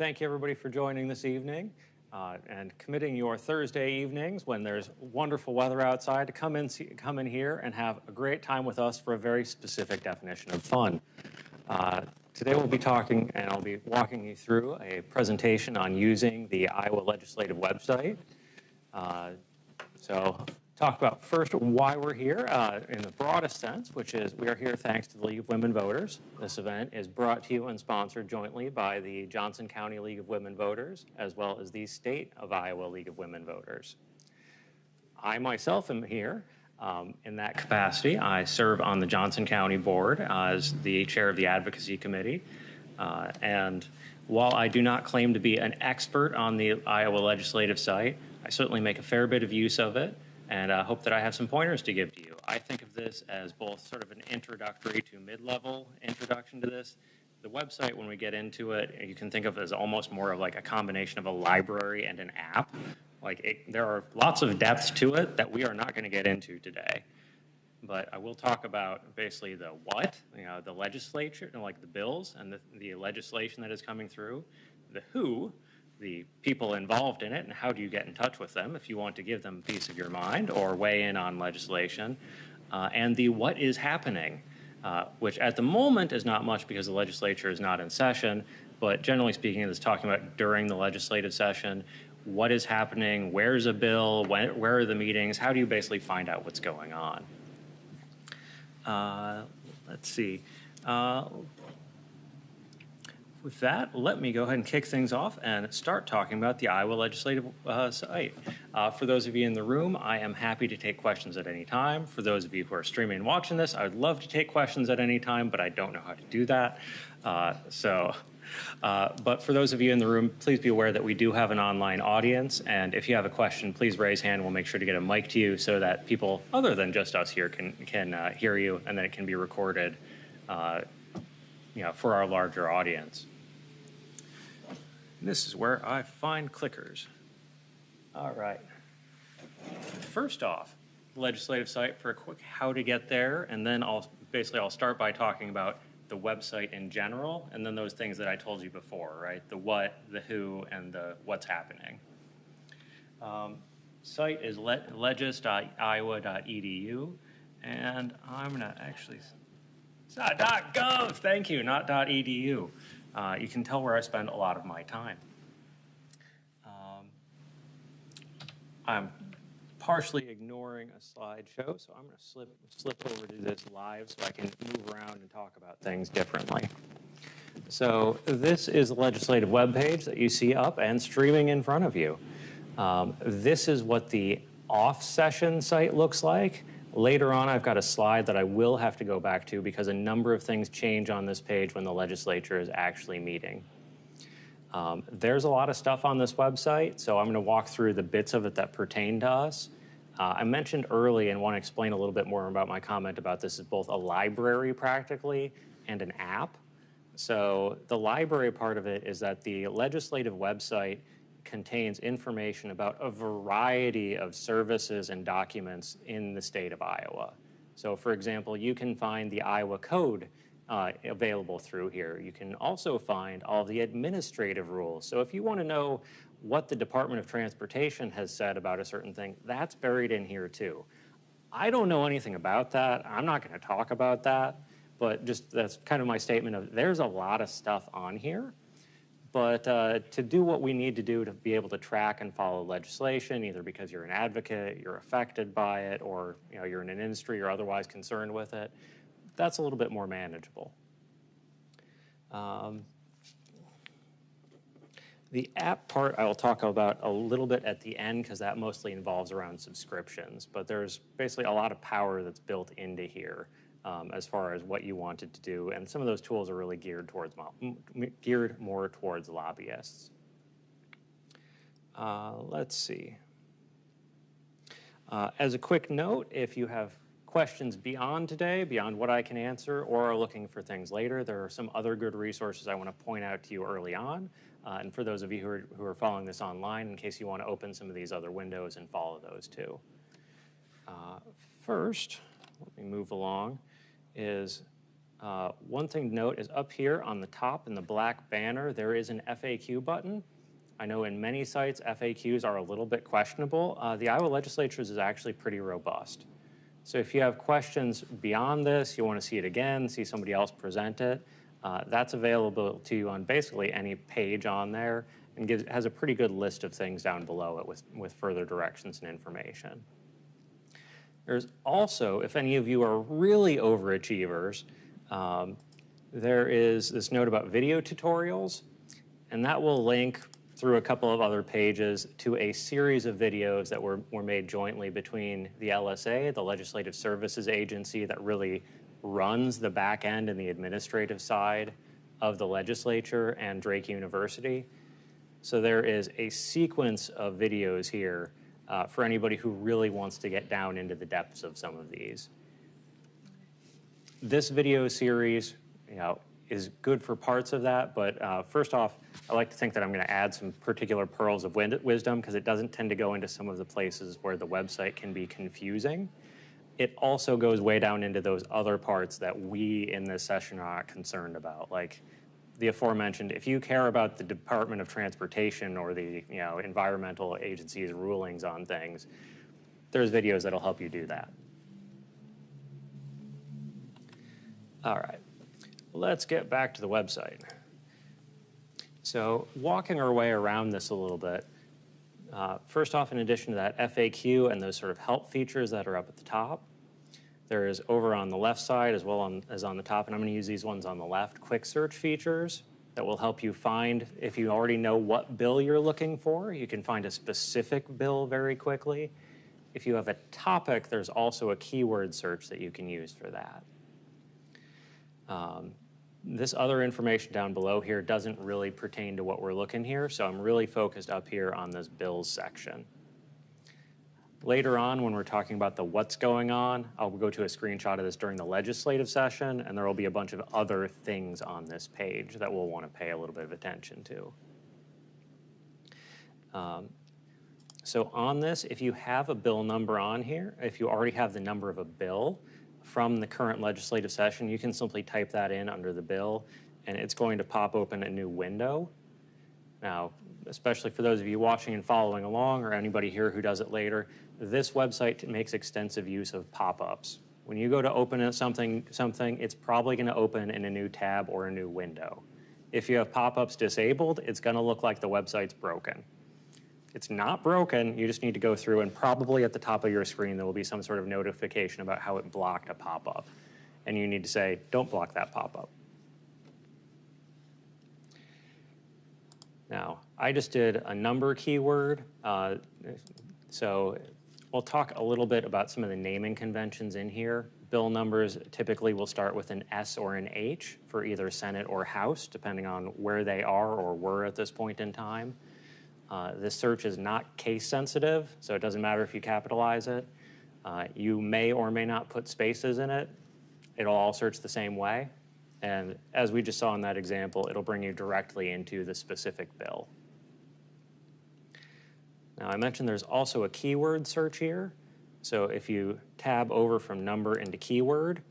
thank you everybody for joining this evening and committing your Thursday evenings when there's wonderful weather outside to come in here and have a great time with us for a very specific definition of fun. Today we'll be talking, and I'll be walking you through a presentation on using the Iowa Legislative website. So talk about first why we're here in the broadest sense, which is we are here thanks to the League of Women Voters. This event is brought to you and sponsored jointly by the Johnson County League of Women Voters, as well as the State of Iowa League of Women Voters. I myself am here in that capacity. I serve on the Johnson County Board as the chair of the Advocacy Committee. And while I do not claim to be an expert on the Iowa legislative site, I certainly make a fair bit of use of it, and hope that I have some pointers to give to you. I think of this as both sort of an introductory to mid-level introduction to this. The website, when we get into it, you can think of it as almost more of like a combination of a library and an app. There are lots of depths to it that we are not going to get into today. But I will talk about basically the what, the legislature, like the bills and the legislation that is coming through, the who, the people involved in it, and how do you get in touch with them if you want to give them a piece of your mind or weigh in on legislation, and the what is happening, which at the moment is not much because the legislature is not in session, but generally speaking, it is talking about during the legislative session, what is happening, where's a bill, where are the meetings, how do you basically find out what's going on? Let's see. With that, let me go ahead and kick things off and start talking about the Iowa Legislative site. For those of you in the room, I am happy to take questions at any time. For those of you who are streaming and watching this, I would love to take questions at any time, but I don't know how to do that. But for those of you in the room, please be aware that we do have an online audience, and if you have a question, please raise hand. We'll make sure to get a mic to you so that people other than just us here can hear you, and then it can be recorded for our larger audience. This is where I find clickers. All right. First off, legislative site for a quick how to get there, and then I'll start by talking about the website in general, and then those things that I told you before, right? The what, the who, and the what's happening. Site is legis.iowa.edu, and I'm gonna actually, it's not .gov, thank you, not .edu. You can tell where I spend a lot of my time. I'm partially ignoring a slideshow, so I'm going to slip over to this live so I can move around and talk about things differently. So this is the legislative webpage that you see up and streaming in front of you. This is what the off-session site looks like. Later on, I've got a slide that I will have to go back to because a number of things change on this page when the legislature is actually meeting. There's a lot of stuff on this website, so I'm going to walk through the bits of it that pertain to us. I mentioned early and want to explain a little bit more about my comment about this is both a library practically and an app. So the library part of it is that the legislative website contains information about a variety of services and documents in the state of Iowa. So for example, you can find the Iowa Code available through here. You can also find all the administrative rules. So if you want to know what the Department of Transportation has said about a certain thing, that's buried in here too. I don't know anything about that. I'm not going to talk about that, but just that's kind of my statement of there's a lot of stuff on here. But to do what we need to do to be able to track and follow legislation, either because you're an advocate, you're affected by it, or you're in an industry or otherwise concerned with it, that's a little bit more manageable. The app part I will talk about a little bit at the end because that mostly involves around subscriptions, but there's basically a lot of power that's built into here as far as what you wanted to do, and some of those tools are really geared more towards lobbyists. Let's see. As a quick note, if you have questions beyond today, beyond what I can answer, or are looking for things later, there are some other good resources I want to point out to you early on. And for those of you who are following this online, in case you want to open some of these other windows and follow those too. First, let me move along, is One thing to note is up here on the top in the black banner, there is an FAQ button. I know in many sites, FAQs are a little bit questionable. The Iowa legislature's is actually pretty robust. So if you have questions beyond this, you want to see it again, see somebody else present it, that's available to you on basically any page on there, and has a pretty good list of things down below it with further directions and information. There's also, if any of you are really overachievers, there is this note about video tutorials, and that will link through a couple of other pages to a series of videos that were made jointly between the LSA, the Legislative Services Agency that really runs the back end and the administrative side of the legislature, and Drake University. So there is a sequence of videos here for anybody who really wants to get down into the depths of some of these. This video series, is good for parts of that, but first off, I like to think that I'm going to add some particular pearls of wisdom because it doesn't tend to go into some of the places where the website can be confusing. It also goes way down into those other parts that we in this session are not concerned about, like the aforementioned. If you care about the Department of Transportation or the environmental agency's rulings on things, there's videos that'll help you do that. All right, let's get back to the website. So walking our way around this a little bit, first off, in addition to that FAQ and those sort of help features that are up at the top, there is over on the left side as well as on the top, and I'm going to use these ones on the left, quick search features that will help you find, if you already know what bill you're looking for, you can find a specific bill very quickly. If you have a topic, there's also a keyword search that you can use for that. This other information down below here doesn't really pertain to what we're looking here, so I'm really focused up here on this bills section. Later on, when we're talking about the what's going on, I'll go to a screenshot of this during the legislative session, and there will be a bunch of other things on this page that we'll want to pay a little bit of attention to. So on this, if you have a bill number on here, if you already have the number of a bill from the current legislative session, you can simply type that in under the bill, and it's going to pop open a new window. Now, especially for those of you watching and following along, or anybody here who does it later, this website makes extensive use of pop-ups. When you go to open something, it's probably going to open in a new tab or a new window. If you have pop-ups disabled, it's going to look like the website's broken. It's not broken, you just need to go through, and probably at the top of your screen there will be some sort of notification about how it blocked a pop-up. And you need to say, don't block that pop-up. Now, I just did a number keyword, so we'll talk a little bit about some of the naming conventions in here. Bill numbers typically will start with an S or an H for either Senate or House, depending on where they are or were at this point in time. This search is not case sensitive, so it doesn't matter if you capitalize it. You may or may not put spaces in it. It'll all search the same way. And as we just saw in that example, it'll bring you directly into the specific bill. Now, I mentioned there's also a keyword search here. So if you tab over from number into keyword,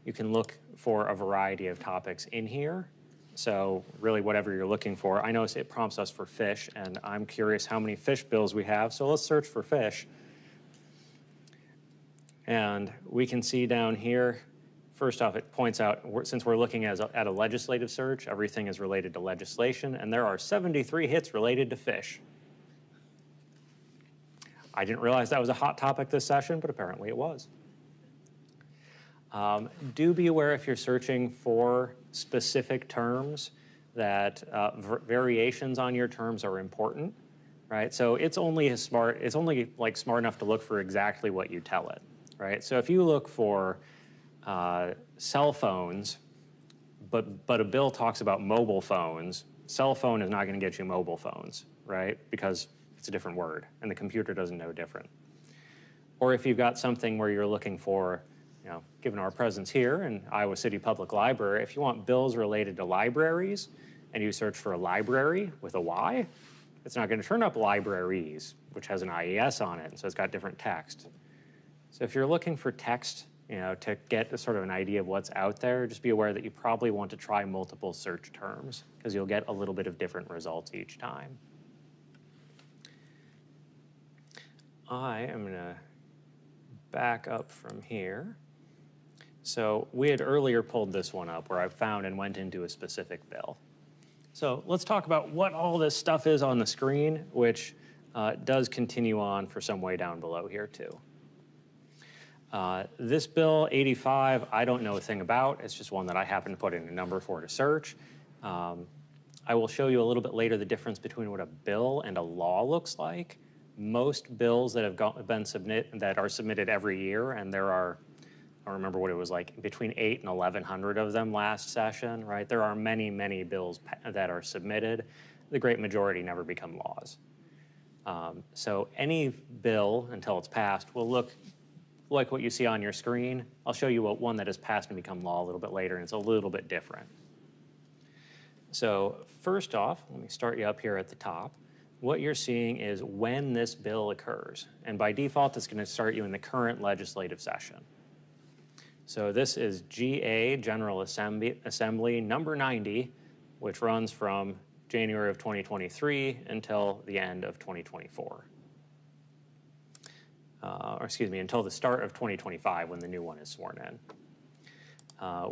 you can look for a variety of topics in here. So really whatever you're looking for. I notice it prompts us for fish, and I'm curious how many fish bills we have, so let's search for fish. And we can see down here, first off, it points out, since we're looking at a legislative search, everything is related to legislation, and there are 73 hits related to fish. I didn't realize that was a hot topic this session, but apparently it was. Do be aware if you're searching for specific terms that variations on your terms are important, right? So it's only smart enough to look for exactly what you tell it, right? So if you look for cell phones, but a bill talks about mobile phones, cell phone is not going to get you mobile phones, right? Because it's a different word, and the computer doesn't know different. Or if you've got something where you're looking for, given our presence here in Iowa City Public Library, if you want bills related to libraries and you search for a library with a Y, it's not going to turn up libraries, which has an IES on it, so it's got different text. So if you're looking for text to get sort of an idea of what's out there, just be aware that you probably want to try multiple search terms because you'll get a little bit of different results each time. I am going to back up from here. So we had earlier pulled this one up where I found and went into a specific bill. So let's talk about what all this stuff is on the screen, which does continue on for some way down below here too. This bill, 85, I don't know a thing about. It's just one that I happen to put in a number for to search. I will show you a little bit later the difference between what a bill and a law looks like. Most bills that have been submitted every year, and there are, I don't remember what it was like, between 800 and 1,100 of them last session, right? There are many, many bills that are submitted. The great majority never become laws. So any bill, until it's passed, will look like what you see on your screen. I'll show you one that has passed and become law a little bit later, and it's a little bit different. So first off, let me start you up here at the top. What you're seeing is when this bill occurs. And by default, it's going to start you in the current legislative session. So this is GA, General Assembly number 90, which runs from January of 2023 until the end of 2024. Or excuse me, until the start of 2025 when the new one is sworn in.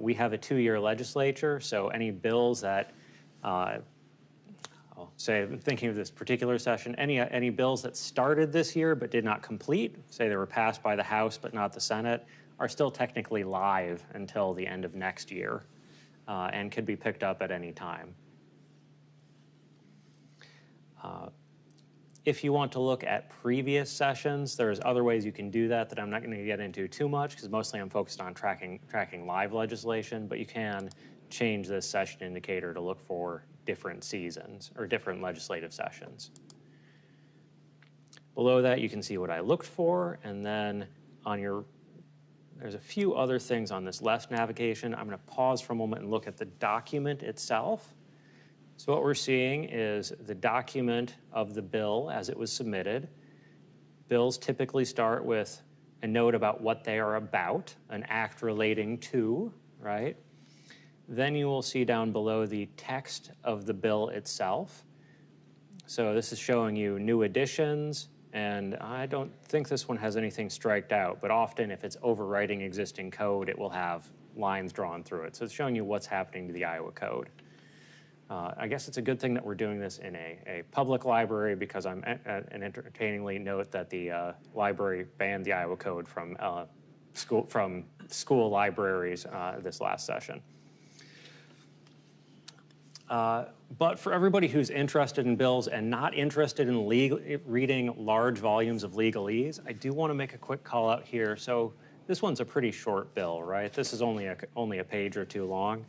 We have a 2-year legislature, so any bills that, I'll say, thinking of this particular session, any bills that started this year but did not complete, say they were passed by the House but not the Senate, are still technically live until the end of next year and could be picked up at any time. If you want to look at previous sessions, there's other ways you can do that I'm not going to get into too much because mostly I'm focused on tracking live legislation, but you can change this session indicator to look for different seasons or different legislative sessions. Below that, you can see what I looked for, and then there's a few other things on this left navigation. I'm going to pause for a moment and look at the document itself. So what we're seeing is the document of the bill as it was submitted. Bills typically start with a note about what they are about, an act relating to, right? Then you will see down below the text of the bill itself. So this is showing you new additions, and I don't think this one has anything striked out, but often if it's overwriting existing code, it will have lines drawn through it. So it's showing you what's happening to the Iowa code. I guess it's a good thing that we're doing this in a public library because I'm entertainingly note that the library banned the Iowa code from school libraries this last session. But for everybody who's interested in bills and not interested in reading large volumes of legalese, I do want to make a quick call out here. So this one's a pretty short bill, right? This is only a page or two long.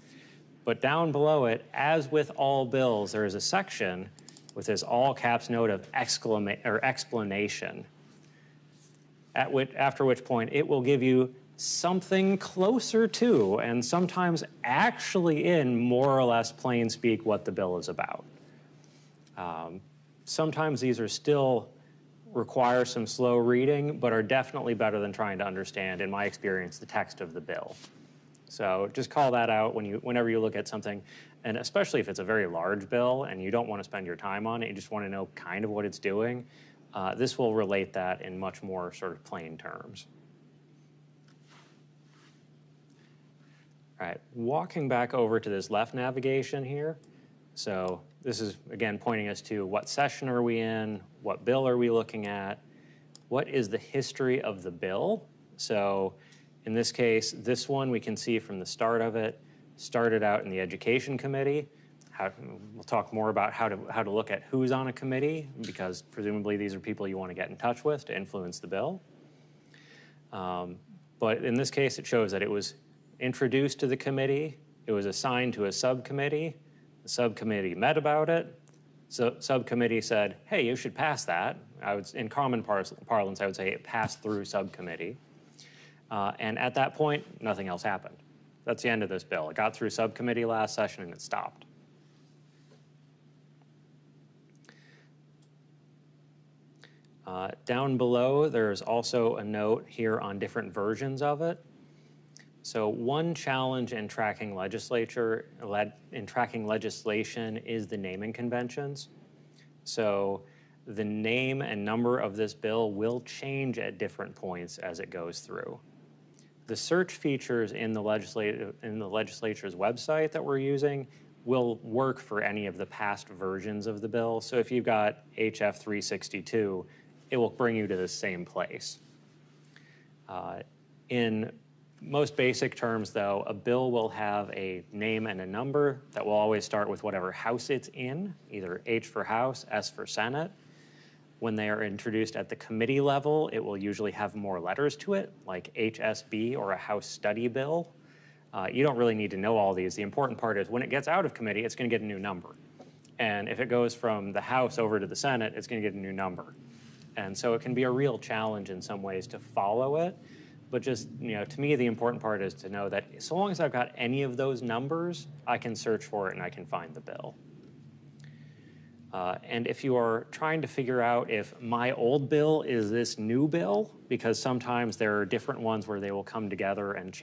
But down below it, as with all bills, there is a section with this all caps note of explanation, after which point it will give you something closer to, and sometimes actually in more or less plain speak, what the bill is about. Sometimes these are still require some slow reading, but are definitely better than trying to understand, in my experience, the text of the bill. So just call that out whenever you look at something, and especially if it's a very large bill and you don't want to spend your time on it, you just want to know kind of what it's doing. This will relate that in much more sort of plain terms. All right, walking back over to this left navigation here. So this is, again, pointing us to what session are we in, what bill are we looking at, what is the history of the bill. So in this case, this one we can see from the start of it, started out in the Education Committee. We'll talk more about how to look at who's on a committee, because presumably these are people you want to get in touch with to influence the bill. But in this case, it shows that it was introduced to the committee, it was assigned to a subcommittee, the subcommittee met about it, so subcommittee said, hey, you should pass that. In common parlance, I would say it passed through subcommittee. And at that point, nothing else happened. That's the end of this bill. It got through subcommittee last session and it stopped. Down below, there's also a note here on different versions of it. So one challenge in tracking legislation is the naming conventions. So the name and number of this bill will change at different points as it goes through. The search features in the legislature's website that we're using will work for any of the past versions of the bill. So if you've got HF 362, it will bring you to the same place. In most basic terms, though, a bill will have a name and a number that will always start with whatever House it's in, either H for House, S for Senate. When they are introduced at the committee level, it will usually have more letters to it, like HSB or a House study bill. You don't really need to know all these. The important part is when it gets out of committee, it's going to get a new number. And if it goes from the House over to the Senate, it's going to get a new number. And so it can be a real challenge in some ways to follow it. But just, to me, the important part is to know that so long as I've got any of those numbers, I can search for it and I can find the bill. And if you are trying to figure out if my old bill is this new bill, because sometimes there are different ones where they will come together and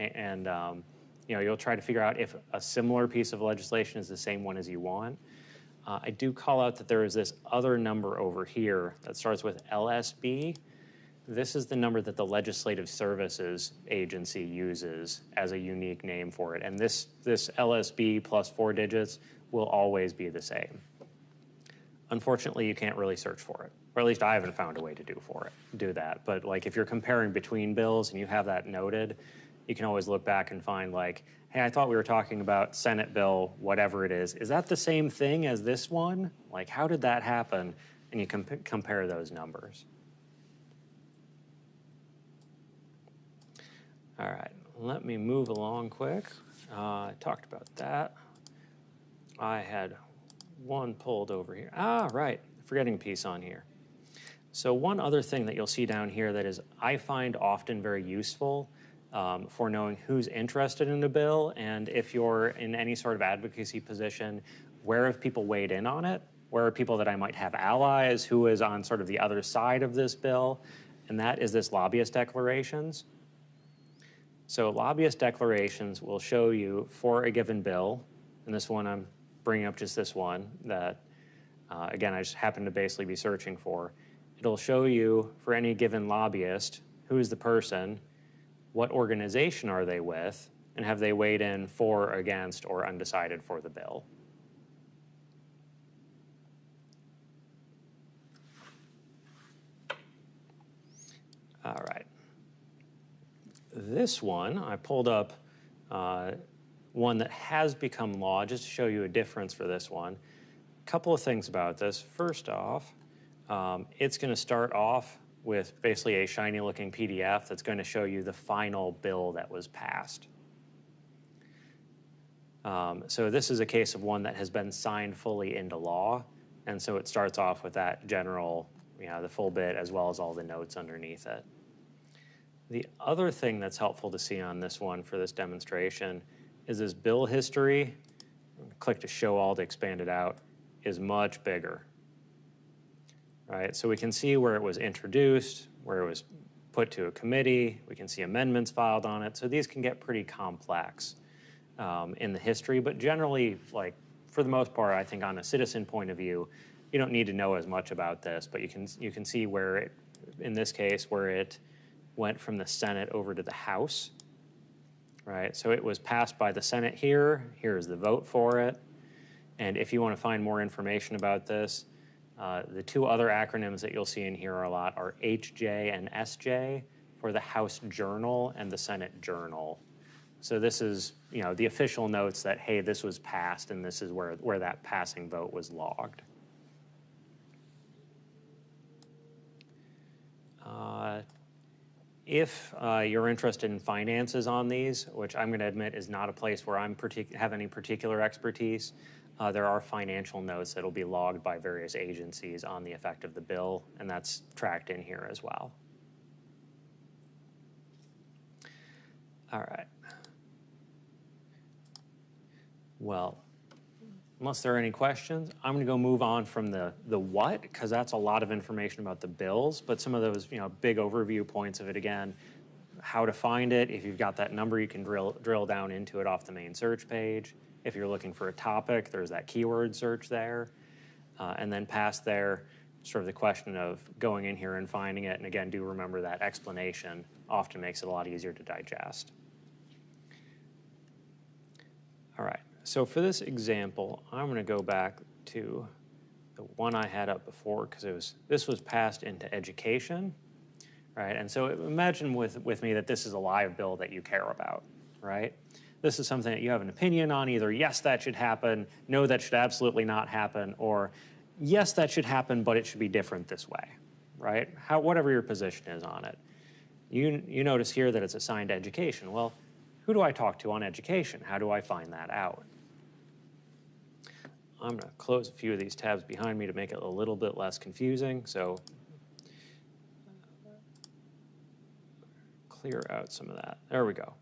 you'll try to figure out if a similar piece of legislation is the same one as you want. I do call out that there is this other number over here that starts with LSB. This is the number that the Legislative Services Agency uses as a unique name for it. And this LSB plus 4 digits will always be the same. Unfortunately, you can't really search for it, or at least I haven't found a way to do that. But like if you're comparing between bills and you have that noted, you can always look back and find like, hey, I thought we were talking about Senate bill, whatever it is. Is that the same thing as this one? Like, how did that happen? And you can compare those numbers. All right, let me move along quick. I talked about that. I had one pulled over here. Right, forgetting a piece on here. So one other thing that you'll see down here that is I find often very useful for knowing who's interested in a bill, and if you're in any sort of advocacy position, where have people weighed in on it? Where are people that I might have allies? Who is on sort of the other side of this bill? And that is this lobbyist declarations. So lobbyist declarations will show you for a given bill, and this one I'm bringing up just this one that, again, I just happen to basically be searching for. It'll show you for any given lobbyist, who's the person, what organization are they with, and have they weighed in for, against, or undecided for the bill. All right. This one, I pulled up one that has become law, just to show you a difference for this one. A couple of things about this. First off, it's going to start off with basically a shiny looking PDF that's going to show you the final bill that was passed. So this is a case of one that has been signed fully into law, and so it starts off with that general, the full bit as well as all the notes underneath it. The other thing that's helpful to see on this one for this demonstration is this bill history. Click to show all to expand it out, is much bigger. Right, so we can see where it was introduced, where it was put to a committee. We can see amendments filed on it. So these can get pretty complex in the history, but generally, like for the most part, I think on a citizen point of view, you don't need to know as much about this, but you can see where it, in this case, where it went from the Senate over to the House, right? So it was passed by the Senate here. Here's the vote for it. And if you want to find more information about this, the two other acronyms that you'll see in here a lot are HJ and SJ for the House Journal and the Senate Journal. So this is, the official notes that, hey, this was passed and this is where that passing vote was logged. If you're interested in finances on these, which I'm going to admit is not a place where I have any particular expertise, there are financial notes that will be logged by various agencies on the effect of the bill, and that's tracked in here as well. All right. Well, unless there are any questions, I'm going to go move on from the what, because that's a lot of information about the bills, but some of those big overview points of it again. how to find it. If you've got that number, you can drill down into it off the main search page. If you're looking for a topic, there's that keyword search there. And then past there, sort of the question of going in here and finding it. And again, do remember that explanation often makes it a lot easier to digest. All right, so for this example, I'm going to go back to the one I had up before because this was passed into education, right? And so imagine with me that this is a live bill that you care about, right? This is something that you have an opinion on, either yes, that should happen, no, that should absolutely not happen, or yes, that should happen, but it should be different this way, right? Whatever your position is on it. You notice here that it's assigned to education. Well, who do I talk to on education? How do I find that out? I'm going to close a few of these tabs behind me to make it a little bit less confusing. So clear out some of that. There we go.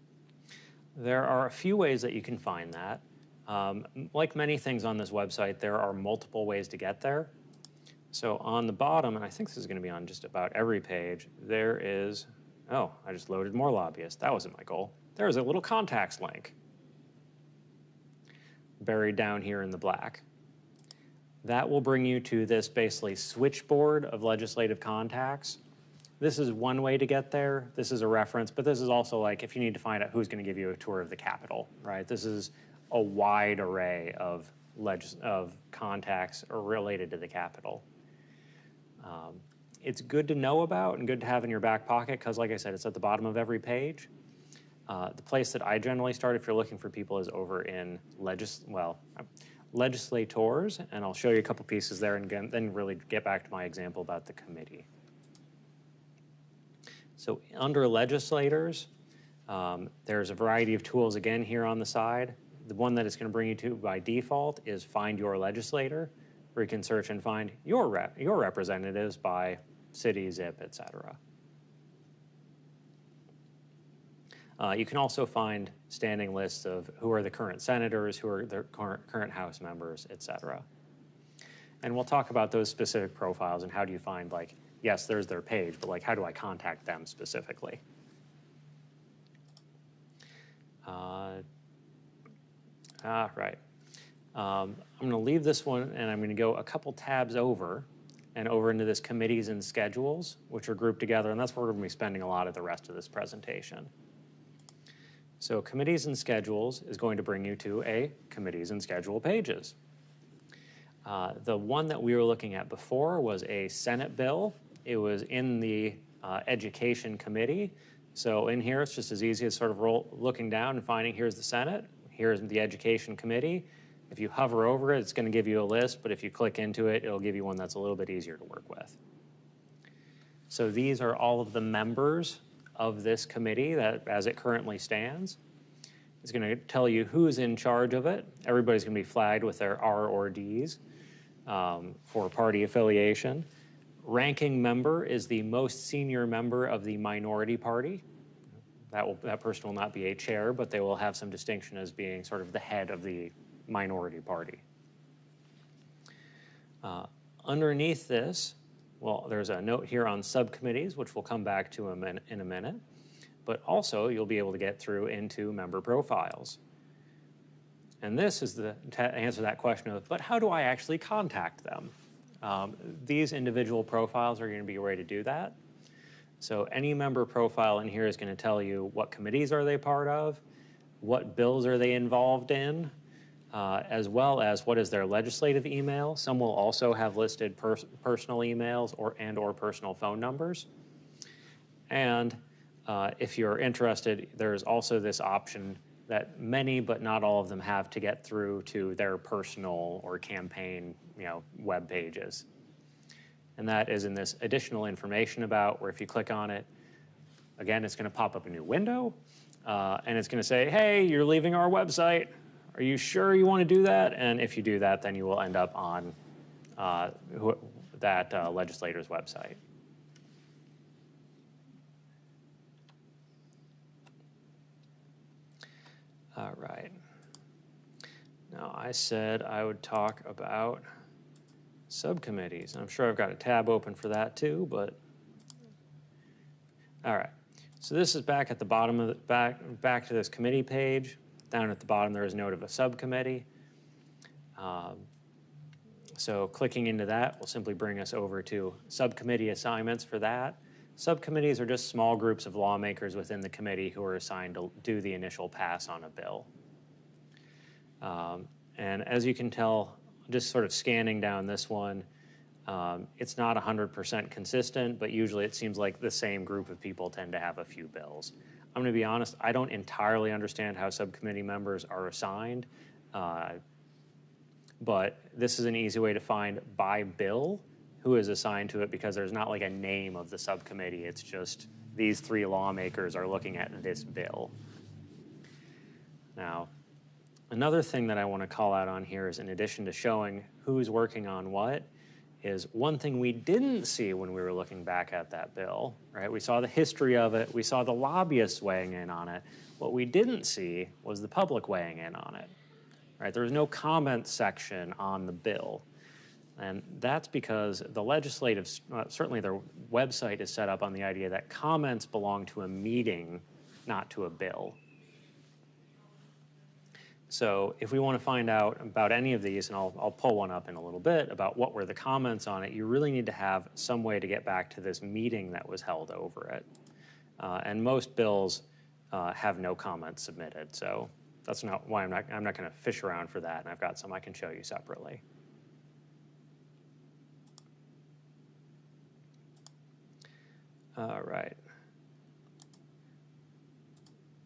There are a few ways that you can find that. Like many things on this website, there are multiple ways to get there. So on the bottom, and I think this is going to be on just about every page, there is, oh, I just loaded more lobbyists. That wasn't my goal. There's a little contacts link buried down here in the black. That will bring you to this basically switchboard of legislative contacts. This is one way to get there. This is a reference, but this is also like if you need to find out who's going to give you a tour of the Capitol, right? This is a wide array of contacts related to the Capitol. It's good to know about and good to have in your back pocket because, like I said, it's at the bottom of every page. The place that I generally start if you're looking for people is over in legislators, and I'll show you a couple pieces there and then really get back to my example about the committee. So under legislators, there's a variety of tools again here on the side. The one that it's going to bring you to by default is Find Your Legislator, where you can search and find your representatives by city, zip, etc. You can also find standing lists of who are the current senators, who are the current House members, etc. And we'll talk about those specific profiles and how do you find, like, yes, there's their page, but like, how do I contact them specifically? Right. I'm going to leave this one, and I'm going to go a couple tabs over and over into this committees and schedules, which are grouped together, and that's where we're going to be spending a lot of the rest of this presentation. So committees and schedules is going to bring you to a committees and schedule pages. The one that we were looking at before was a Senate bill. It was in the Education Committee. So in here, it's just as easy as sort of looking down and finding here's the Senate, here's the Education Committee. If you hover over it, it's going to give you a list, but if you click into it, it'll give you one that's a little bit easier to work with. So these are all of the members of this committee that, as it currently stands. It's going to tell you who's in charge of it. Everybody's going to be flagged with their R or Ds for party affiliation. Ranking member is the most senior member of the minority party. That person will not be a chair, but they will have some distinction as being sort of the head of the minority party. Underneath this, well, there's a note here on subcommittees, which we'll come back to in a minute, but also you'll be able to get through into member profiles. And this is to answer that question of, but how do I actually contact them? These individual profiles are going to be a way to do that. So any member profile in here is going to tell you what committees are they part of, what bills are they involved in, as well as what is their legislative email. Some will also have listed personal emails or personal phone numbers. And if you're interested, there's also this option that many but not all of them have to get through to their personal or campaign, web pages. And that is in this additional information about, where if you click on it, again, it's going to pop up a new window, and it's going to say, hey, you're leaving our website. Are you sure you want to do that? And if you do that, then you will end up on that legislator's website. All right. Now, I said I would talk about subcommittees. I'm sure I've got a tab open for that too, but all right. So this is back at the bottom of the, back to this committee page. Down at the bottom, there is a note of a subcommittee. So clicking into that will simply bring us over to subcommittee assignments for that. Subcommittees are just small groups of lawmakers within the committee who are assigned to do the initial pass on a bill. And as you can tell, just sort of scanning down this one, it's not 100% consistent, but usually it seems like the same group of people tend to have a few bills. I'm going to be honest, I don't entirely understand how subcommittee members are assigned, but this is an easy way to find by bill who is assigned to it, because there's not like a name of the subcommittee. It's just these 3 lawmakers are looking at this bill. Now, another thing that I want to call out on here is, in addition to showing who's working on what, is one thing we didn't see when we were looking back at that bill, right? We saw the history of it. We saw the lobbyists weighing in on it. What we didn't see was the public weighing in on it, right? There was no comment section on the bill. And that's because the legislative, certainly their website is set up on the idea that comments belong to a meeting, not to a bill. So if we want to find out about any of these, and I'll pull one up in a little bit, about what were the comments on it, you really need to have some way to get back to this meeting that was held over it. And most bills have no comments submitted, so that's not why I'm not going to fish around for that, and I've got some I can show you separately. All right.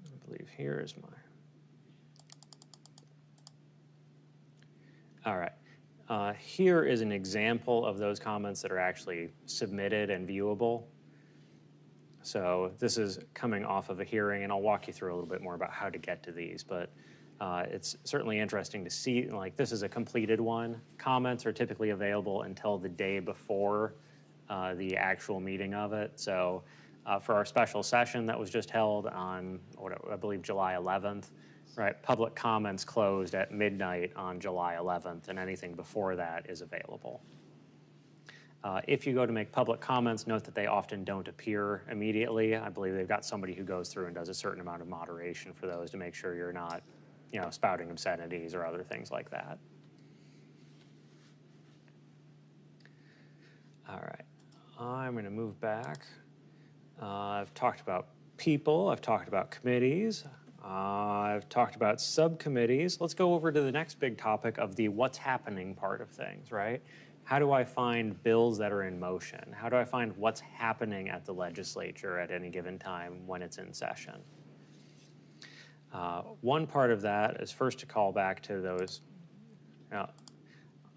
I believe here is my... All right, here is an example of those comments that are actually submitted and viewable. So this is coming off of a hearing, and I'll walk you through a little bit more about how to get to these, but it's certainly interesting to see, like, this is a completed one. Comments are typically available until the day before the actual meeting of it. So for our special session that was just held on, I believe, July 11th, right, public comments closed at midnight on July 11th, and anything before that is available. If you go to make public comments, note that they often don't appear immediately. I believe they've got somebody who goes through and does a certain amount of moderation for those to make sure you're not, spouting obscenities or other things like that. All right, I'm going to move back. I've talked about people, I've talked about committees, I've talked about subcommittees. Let's go over to the next big topic of the what's happening part of things, right? How do I find bills that are in motion? How do I find what's happening at the legislature at any given time when it's in session? One part of that is first to call back to those. I'm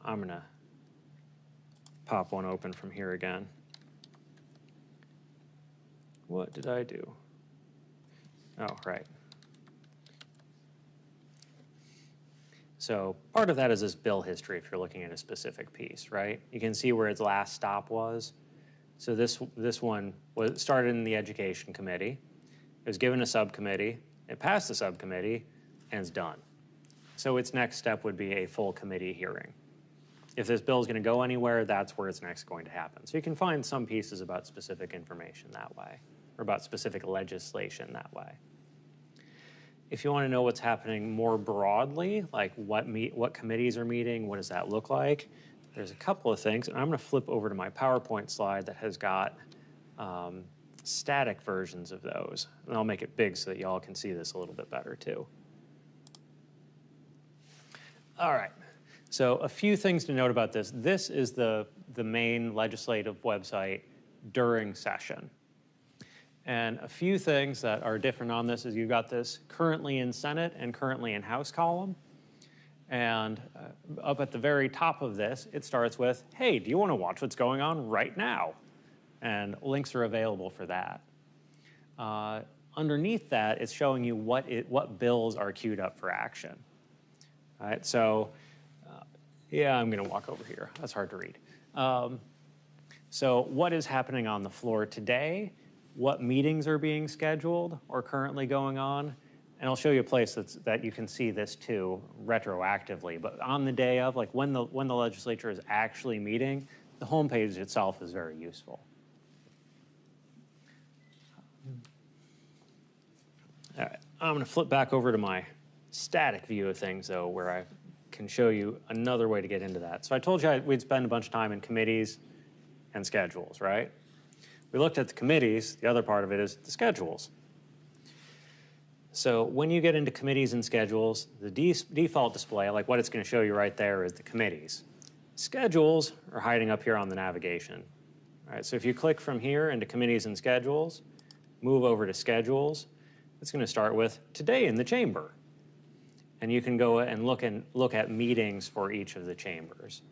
going to pop one open from here again. What did I do? Oh, right. So part of that is this bill history if you're looking at a specific piece, right? You can see where its last stop was. So this one started in the Education Committee. It was given a subcommittee. It passed the subcommittee, and it's done. So its next step would be a full committee hearing. If this bill is going to go anywhere, that's where it's next going to happen. So you can find some pieces about specific information that way, or about specific legislation that way. If you want to know what's happening more broadly, like what committees are meeting, what does that look like, there's a couple of things. And I'm going to flip over to my PowerPoint slide that has got static versions of those. And I'll make it big so that y'all can see this a little bit better too. All right. So a few things to note about this. This is the main legislative website during session. And a few things that are different on this is you've got this currently in Senate and currently in House column. And up at the very top of this, it starts with, hey, do you want to watch what's going on right now? And links are available for that. Underneath that, it's showing you what bills are queued up for action. All right, so yeah, I'm going to walk over here. That's hard to read. So what is happening on the floor today? What meetings are being scheduled or currently going on? And I'll show you a place that you can see this too retroactively. But on the day of, like when the legislature is actually meeting, the homepage itself is very useful. I'm going to flip back over to my static view of things, though, where I can show you another way to get into that. So I told you we'd spend a bunch of time in committees and schedules, right? We looked at the committees. The other part of it is the schedules. So when you get into committees and schedules, the default display, like what it's going to show you right there, is the committees. Schedules are hiding up here on the navigation. All right, so if you click from here into committees and schedules, move over to schedules, it's going to start with today in the chamber. And you can go and look at meetings for each of the chambers.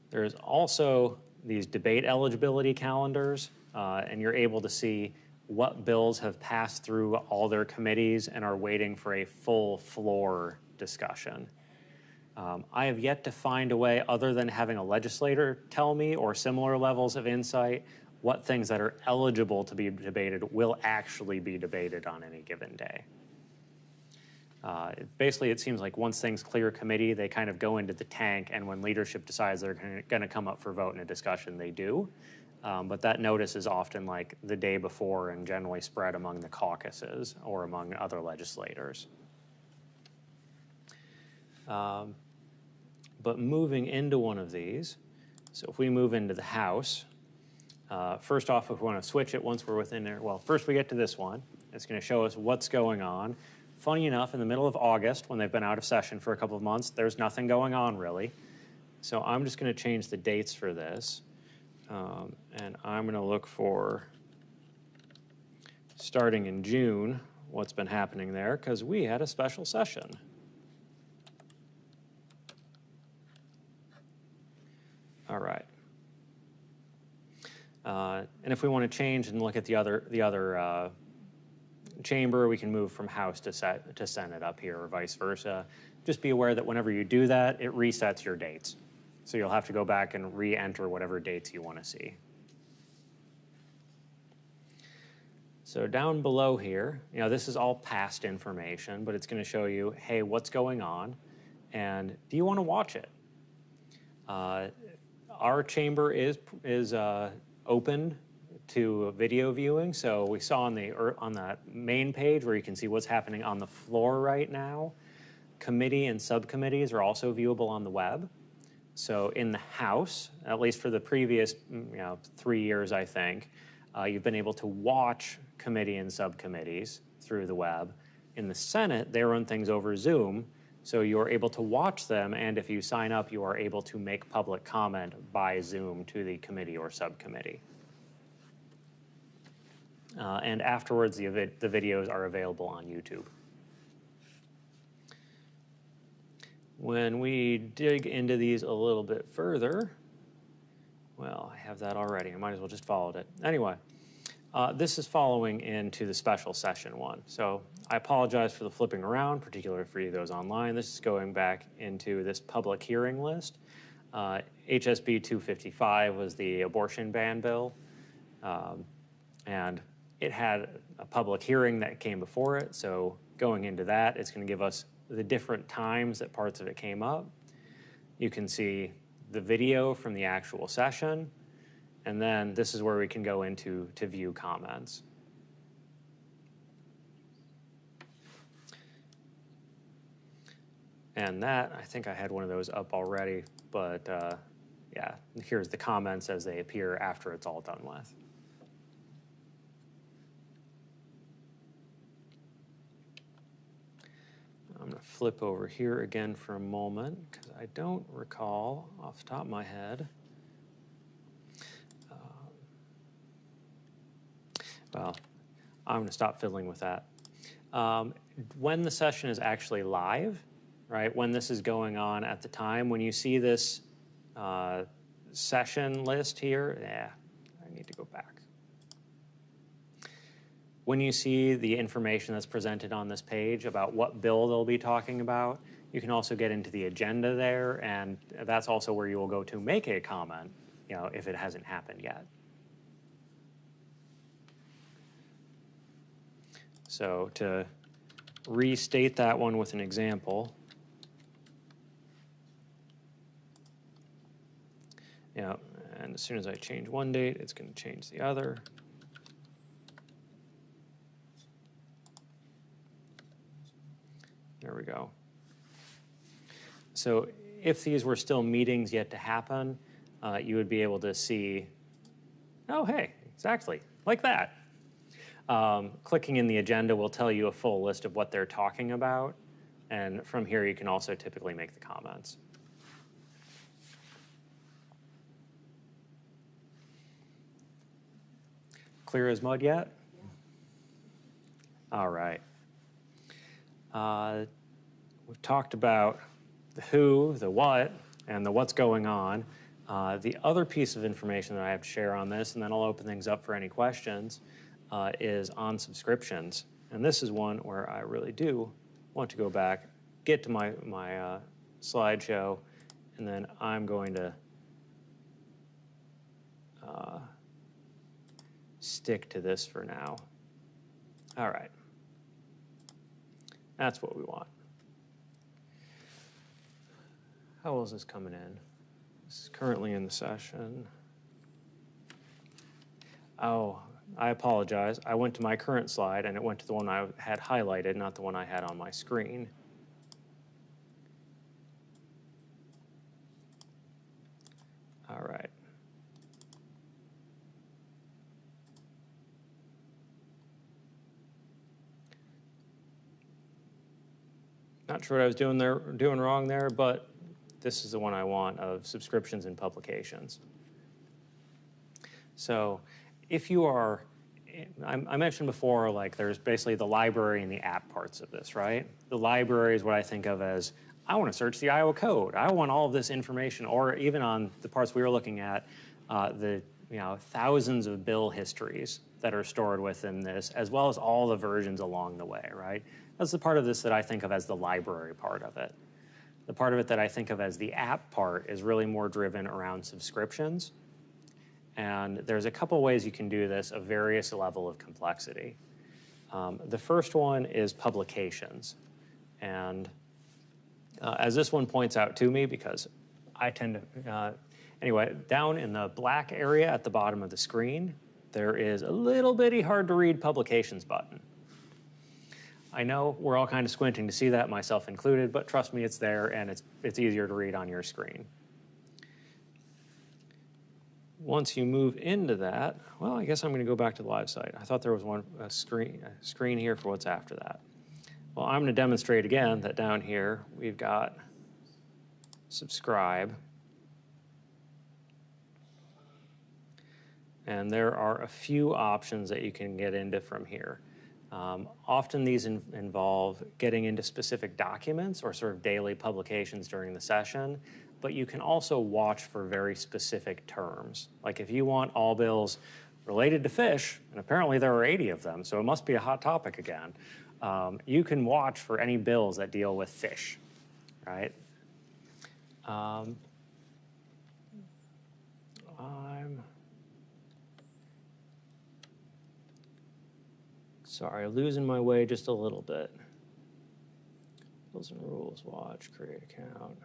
There's also these debate eligibility calendars, and you're able to see what bills have passed through all their committees and are waiting for a full floor discussion. I have yet to find a way, other than having a legislator tell me or similar levels of insight, what things that are eligible to be debated will actually be debated on any given day. Basically, it seems like once things clear committee, they kind of go into the tank, and when leadership decides they're going to come up for vote in a discussion, they do. But that notice is often like the day before and generally spread among the caucuses or among other legislators. But moving into one of these, so if we move into the House, first off, if we want to switch it once we're within there, well, first we get to this one. It's going to show us what's going on. Funny enough, in the middle of August, when they've been out of session for a couple of months, there's nothing going on really. So I'm just going to change the dates for this. And I'm going to look for, starting in June, what's been happening there, because we had a special session. All right. And if we want to change and look at the other chamber, we can move from House to Senate up here, or vice versa. Just be aware that whenever you do that, it resets your dates. So you'll have to go back and re-enter whatever dates you want to see. So down below here, this is all past information, but it's going to show you, hey, what's going on, and do you want to watch it? Our chamber is open to video viewing, so we saw on that main page where you can see what's happening on the floor right now. Committee and subcommittees are also viewable on the web. So in the House, at least for the previous 3 years, I think, you've been able to watch committee and subcommittees through the web. In the Senate, they run things over Zoom, so you're able to watch them, and if you sign up, you are able to make public comment by Zoom to the committee or subcommittee. And afterwards, the videos are available on YouTube. When we dig into these a little bit further, well, I have that already. I might as well just follow it. Anyway, this is following into the special session one. So I apologize for the flipping around, particularly for those online. This is going back into this public hearing list. HSB 255 was the abortion ban bill, and it had a public hearing that came before it. So going into that, it's going to give us the different times that parts of it came up. You can see the video from the actual session, and then this is where we can go into to view comments. And that, I think I had one of those up already, but yeah, here's the comments as they appear after it's all done with. I'm going to flip over here again for a moment because I don't recall off the top of my head. Well, I'm going to stop fiddling with that. When the session is actually live, right, when this is going on at the time, when you see this session list here, I need to go back. When you see the information that's presented on this page about what bill they'll be talking about, you can also get into the agenda there, and that's also where you will go to make a comment, if it hasn't happened yet. So to restate that one with an example, and as soon as I change one date, it's going to change the other. So if these were still meetings yet to happen, you would be able to see, oh, hey, exactly, like that. Clicking in the agenda will tell you a full list of what they're talking about. And from here, you can also typically make the comments. Clear as mud yet? All right. We've talked about the who, the what, and the what's going on. The other piece of information that I have to share on this, and then I'll open things up for any questions, is on subscriptions. And this is one where I really do want to go back, get to my slideshow, and then I'm going to stick to this for now. All right. That's what we want. How well is this coming in? This is currently in the session. Oh, I apologize. I went to my current slide, and it went to the one I had highlighted, not the one I had on my screen. All right. Not sure what I was doing wrong there, but this is the one I want of subscriptions and publications. So if you are, I mentioned before, like there's basically the library and the app parts of this, right? The library is what I think of as, I want to search the Iowa code. I want all of this information, or even on the parts we were looking at, the thousands of bill histories that are stored within this, as well as all the versions along the way, right? That's the part of this that I think of as the library part of it. The part of it that I think of as the app part is really more driven around subscriptions. And there's a couple ways you can do this of various level of complexity. The first one is publications. And as this one points out to me, because I tend to, anyway, down in the black area at the bottom of the screen, there is a little bitty hard to read publications button. I know we're all kind of squinting to see that, myself included, but trust me, it's there, and it's easier to read on your screen. Once you move into that, well, I guess I'm going to go back to the live site. I thought there was a screen here for what's after that. Well, I'm going to demonstrate again that down here we've got subscribe. And there are a few options that you can get into from here. Often these involve getting into specific documents or sort of daily publications during the session, but you can also watch for very specific terms. Like if you want all bills related to fish, and apparently there are 80 of them, so it must be a hot topic again, you can watch for any bills that deal with fish, right? Sorry, losing my way just a little bit. Bills and rules, watch, create account.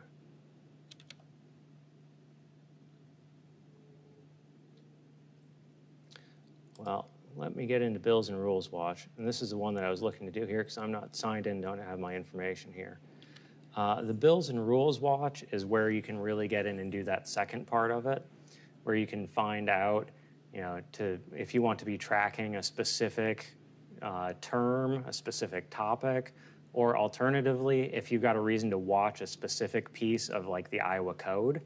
Well, let me get into bills and rules watch. And this is the one that I was looking to do here because I'm not signed in, don't have my information here. The bills and rules watch is where you can really get in and do that second part of it, where you can find out, if you want to be tracking a specific term, a specific topic, or alternatively, if you've got a reason to watch a specific piece of like the Iowa code,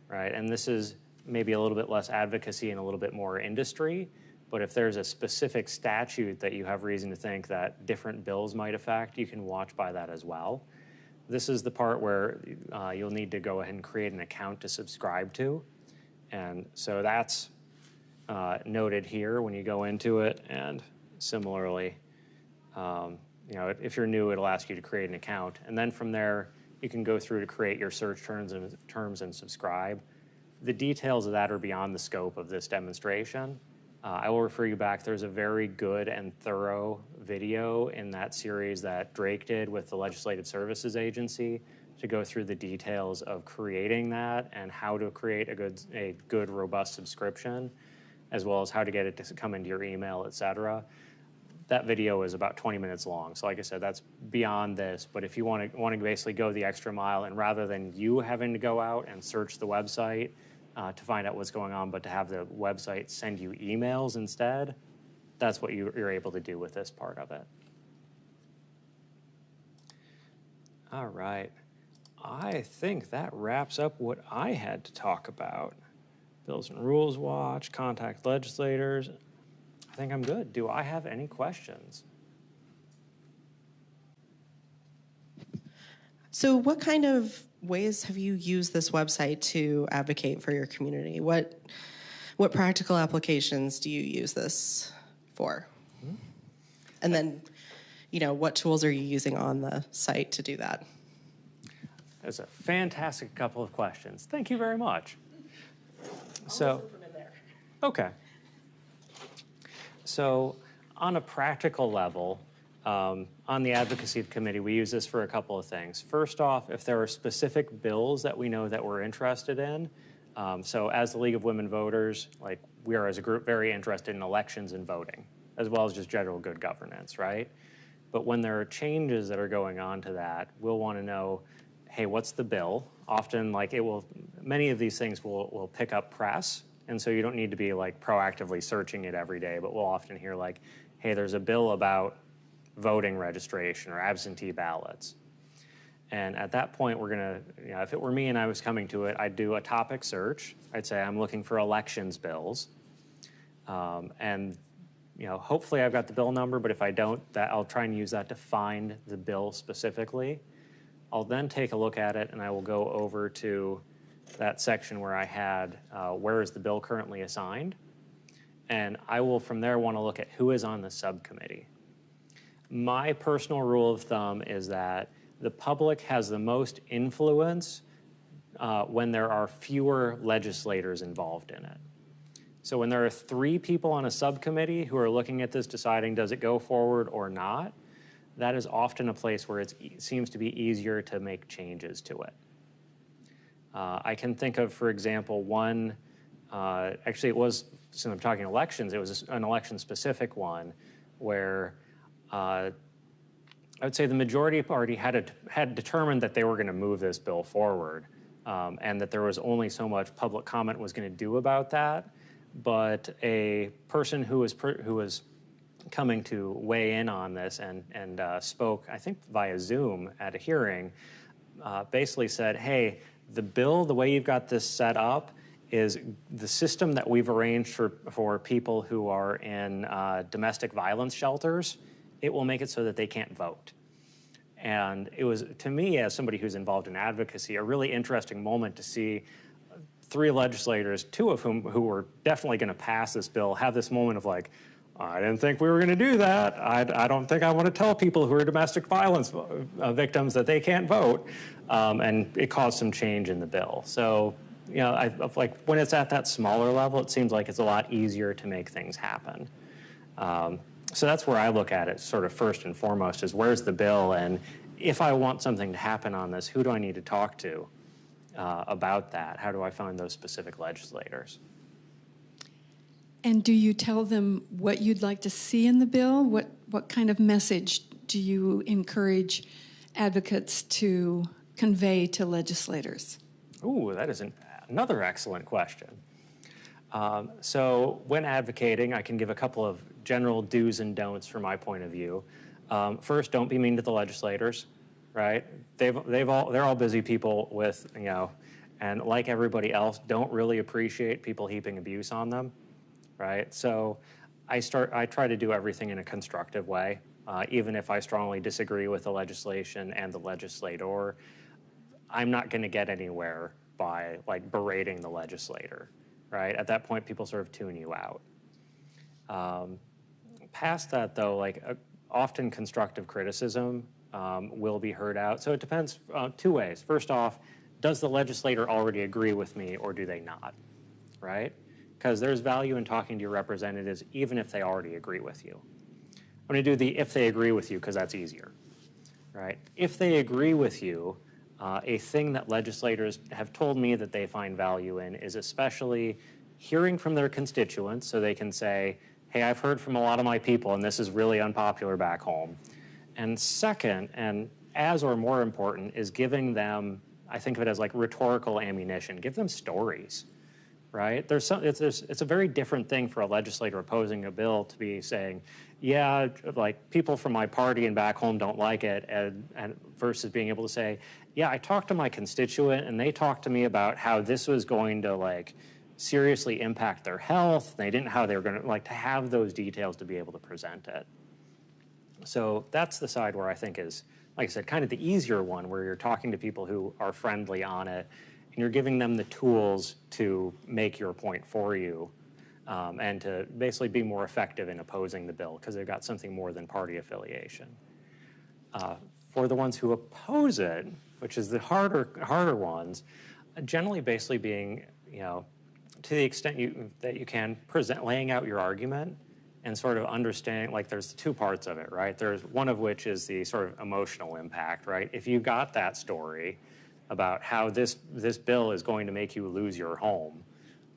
right? And this is maybe a little bit less advocacy and a little bit more industry, but if there's a specific statute that you have reason to think that different bills might affect, you can watch by that as well. This is the part where you'll need to go ahead and create an account to subscribe to. And so that's noted here when you go into it, and similarly, if you're new, it'll ask you to create an account. And then from there, you can go through to create your search terms and subscribe. The details of that are beyond the scope of this demonstration. I will refer you back. There's a very good and thorough video in that series that Drake did with the Legislative Services Agency to go through the details of creating that and how to create a good, robust subscription, as well as how to get it to come into your email, et cetera. that video is about 20 minutes long. So like I said, that's beyond this. But if you want to basically go the extra mile, and rather than you having to go out and search the website to find out what's going on, but to have the website send you emails instead, that's what you're able to do with this part of it. All right. I think that wraps up what I had to talk about. Bills and Rules Watch, contact legislators. I think I'm good. Do I have any questions? So what kind of ways have you used this website to advocate for your community? What practical applications do you use this for? Mm-hmm. And then, what tools are you using on the site to do that? That's a fantastic couple of questions. Thank you very much. So, okay. So on a practical level, on the advocacy committee, we use this for a couple of things. First off, if there are specific bills that we know that we're interested in, so as the League of Women Voters, like we are as a group very interested in elections and voting, as well as just general good governance, right? But when there are changes that are going on to that, we'll want to know, hey, what's the bill? Often, like many of these things will pick up press, and so you don't need to be like proactively searching it every day, but we'll often hear like, hey, there's a bill about voting registration or absentee ballots. And at that point, we're gonna, if it were me and I was coming to it, I'd do a topic search. I'd say I'm looking for elections bills. And hopefully I've got the bill number, but if I don't, I'll try and use that to find the bill specifically. I'll then take a look at it, and I will go over to that section where I had where is the bill currently assigned, and I will from there want to look at who is on the subcommittee. My personal rule of thumb is that the public has the most influence when there are fewer legislators involved in it. So when there are 3 people on a subcommittee who are looking at this, deciding does it go forward or not, that is often a place where it seems to be easier to make changes to it. I can think of, for example, one, actually it was, since I'm talking elections, it was an election-specific one where I would say the majority party had determined that they were going to move this bill forward, and that there was only so much public comment was going to do about that. But a person who was coming to weigh in on this and spoke, I think via Zoom at a hearing, basically said, hey, the bill, the way you've got this set up, is the system that we've arranged for people who are in domestic violence shelters. It will make it so that they can't vote. And it was, to me, as somebody who's involved in advocacy, a really interesting moment to see 3 legislators, 2 of whom who were definitely going to pass this bill, have this moment of like, I didn't think we were going to do that. I don't think I want to tell people who are domestic violence victims that they can't vote. And it caused some change in the bill. So, like when it's at that smaller level, it seems like it's a lot easier to make things happen. So that's where I look at it sort of first and foremost is where's the bill? And if I want something to happen on this, who do I need to talk to about that? How do I find those specific legislators? And do you tell them what you'd like to see in the bill? What kind of message do you encourage advocates to convey to legislators? Ooh, that is another excellent question. So when advocating, I can give a couple of general do's and don'ts from my point of view. First, don't be mean to the legislators, right? They're all busy people with, and like everybody else, don't really appreciate people heaping abuse on them. Right, so I try to do everything in a constructive way, even if I strongly disagree with the legislation and the legislator. I'm not going to get anywhere by like berating the legislator, right? At that point, people sort of tune you out. Past that, though, like often constructive criticism will be heard out. So it depends 2 ways. First off, does the legislator already agree with me, or do they not? Right? Because there's value in talking to your representatives even if they already agree with you. I'm going to do the if they agree with you because that's easier, right? If they agree with you, a thing that legislators have told me that they find value in is especially hearing from their constituents so they can say, hey, I've heard from a lot of my people, and this is really unpopular back home. And second, and as or more important, is giving them, I think of it as like rhetorical ammunition. Give them stories, right? It's a very different thing for a legislator opposing a bill to be saying, yeah, like people from my party and back home don't like it, and versus being able to say, yeah, I talked to my constituent and they talked to me about how this was going to like seriously impact their health. They didn't know how they were going to like to have those details to be able to present it. So that's the side where I think is, like I said, kind of the easier one, where you're talking to people who are friendly on it and you're giving them the tools to make your point for you, and to basically be more effective in opposing the bill because they've got something more than party affiliation. For the ones who oppose it, which is the harder ones, generally basically being, to the extent that you can, laying out your argument and sort of understanding, like there's two parts of it, right? There's one of which is the sort of emotional impact, right? If you got that story about how this bill is going to make you lose your home,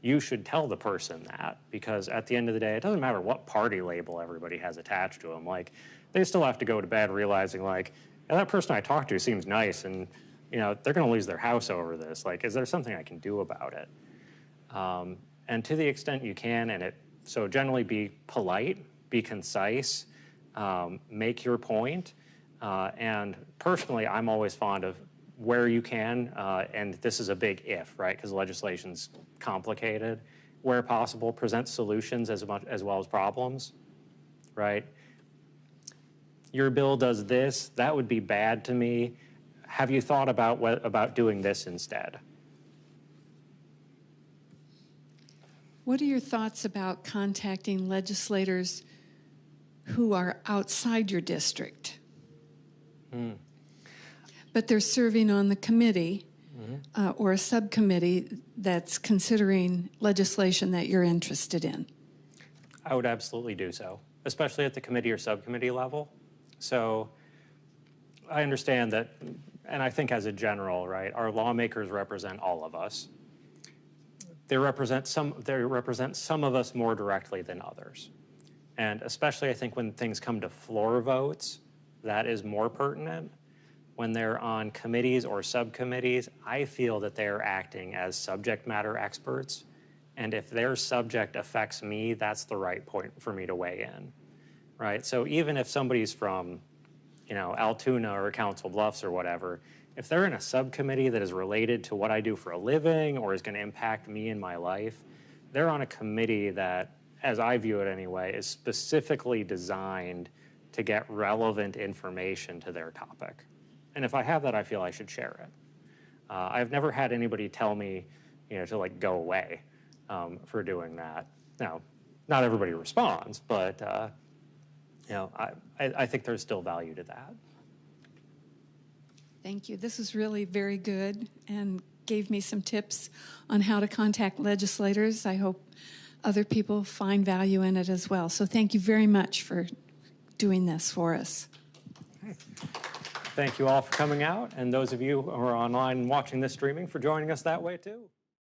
you should tell the person that, because at the end of the day, it doesn't matter what party label everybody has attached to them. Like, they still have to go to bed realizing, like, yeah, that person I talked to seems nice, and they're going to lose their house over this. Like, is there something I can do about it? And to the extent you can, so generally be polite, be concise, make your point. And personally, I'm always fond of where you can, and this is a big if, right? Because legislation's complicated. Where possible, present solutions as well as problems, right? Your bill does this, that would be bad to me. Have you thought about doing this instead? What are your thoughts about contacting legislators who are outside your district? But they're serving on the committee or a subcommittee that's considering legislation that you're interested in? I would absolutely do so, especially at the committee or subcommittee level. So I understand that, and I think as a general, right, our lawmakers represent all of us. They represent some of us more directly than others. And especially I think when things come to floor votes, that is more pertinent. When they're on committees or subcommittees, I feel that they're acting as subject matter experts. And if their subject affects me, that's the right point for me to weigh in, right? So even if somebody's from, Altoona or Council Bluffs or whatever, if they're in a subcommittee that is related to what I do for a living or is going to impact me in my life, they're on a committee that, as I view it anyway, is specifically designed to get relevant information to their topic. And if I have that, I feel I should share it. I've never had anybody tell me, to like go away for doing that. Now, not everybody responds, but I think there's still value to that. Thank you. This is really very good and gave me some tips on how to contact legislators. I hope other people find value in it as well. So thank you very much for doing this for us. Okay. Thank you all for coming out, and those of you who are online and watching this streaming for joining us that way too.